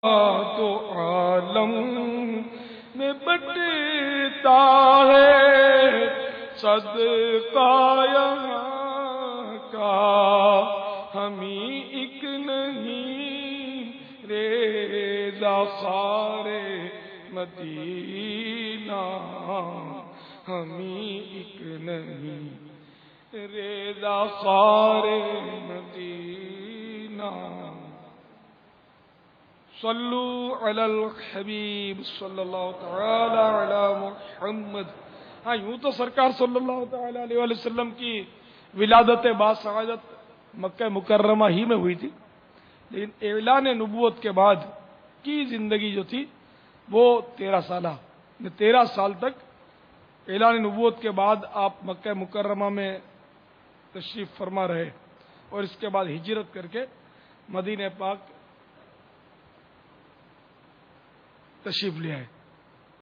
تو عالم میں بٹتا ہے صدقہ یہاں کا ہمیں ایک نہیں ریزہ سارے مدینہ ہمیں ایک نہیں ریزہ سارے مدینہ صلو علی الحبیب صلی اللہ تعالی علی محمد۔ ہاں یوں تو سرکار صلی اللہ تعالی علیہ وسلم کی ولادت باسعادت مکہ مکرمہ ہی میں ہوئی تھی، لیکن اعلان نبوت کے بعد کی زندگی جو تھی وہ 13 سالہ، 13 سال تک اعلان نبوت کے بعد آپ مکہ مکرمہ میں تشریف فرما رہے، اور اس کے بعد ہجرت کر کے مدینہ پاک تشریف لے آئے۔